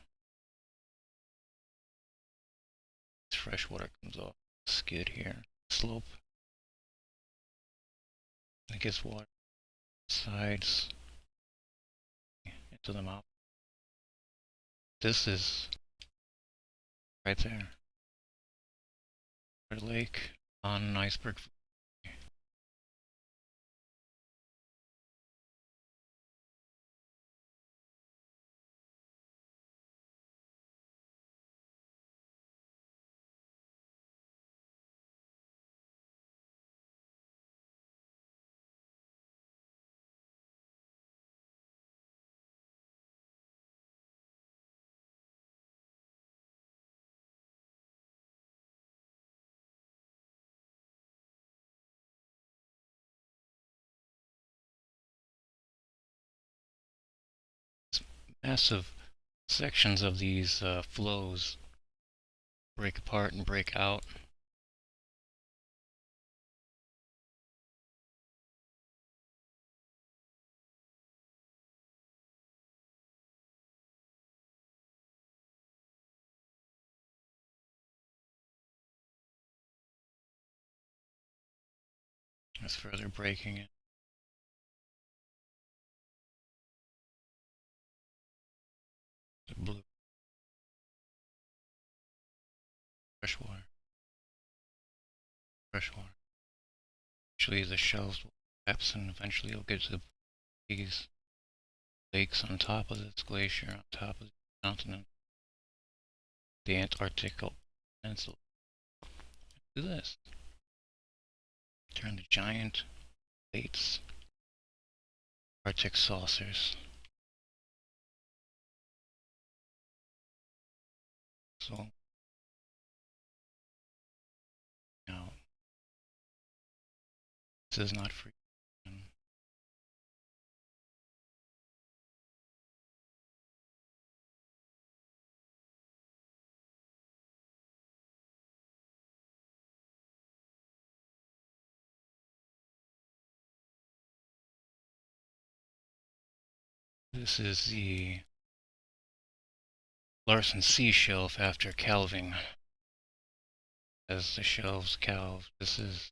This fresh water comes off the skid here, slope. It gets water sides into the mouth. This is right there. A lake on an iceberg. Massive sections of these flows break apart and break out. There's further breaking it. The blue. Fresh water. Fresh water. Eventually the shelves will collapse and eventually you'll get to these lakes on top of this glacier, on top of the continent. The Antarctic Peninsula. Do this. Turn the giant plates. Arctic saucers. So now this is not free. This is the Larsen C shelf after calving. As the shelves calve, this is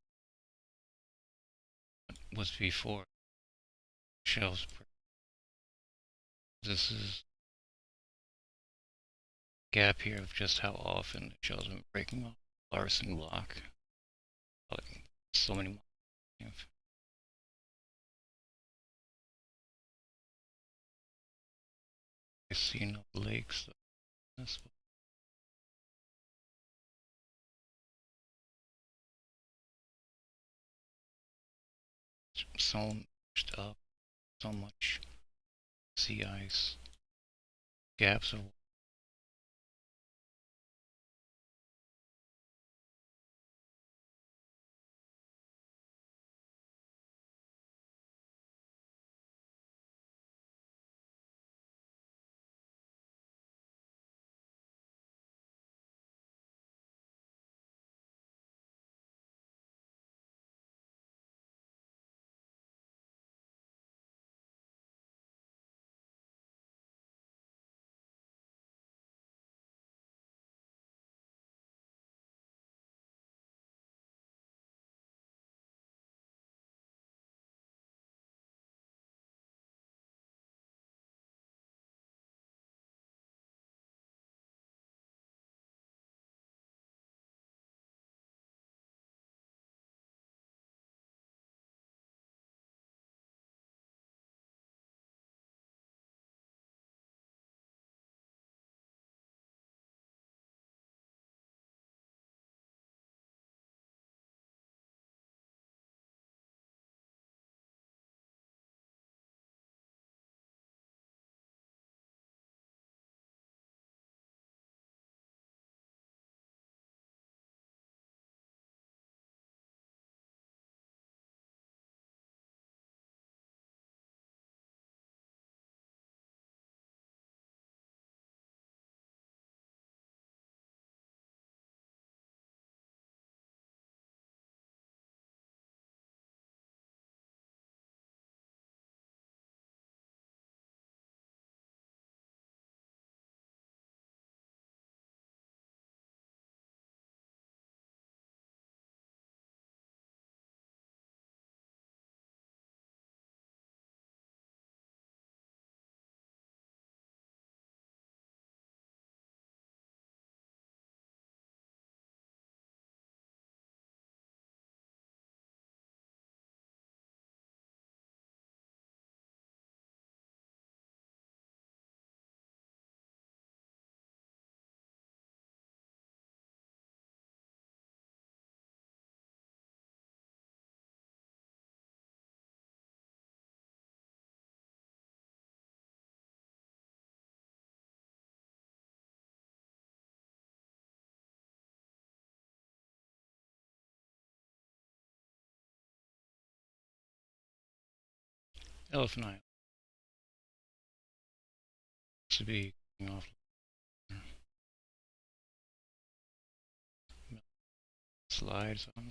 what was before shelves. This is a gap here of just how often the shelves have been breaking off Larsen block. So many more. I see no lakes. So much up, so much sea ice, gaps of Elephant Island to be off slides on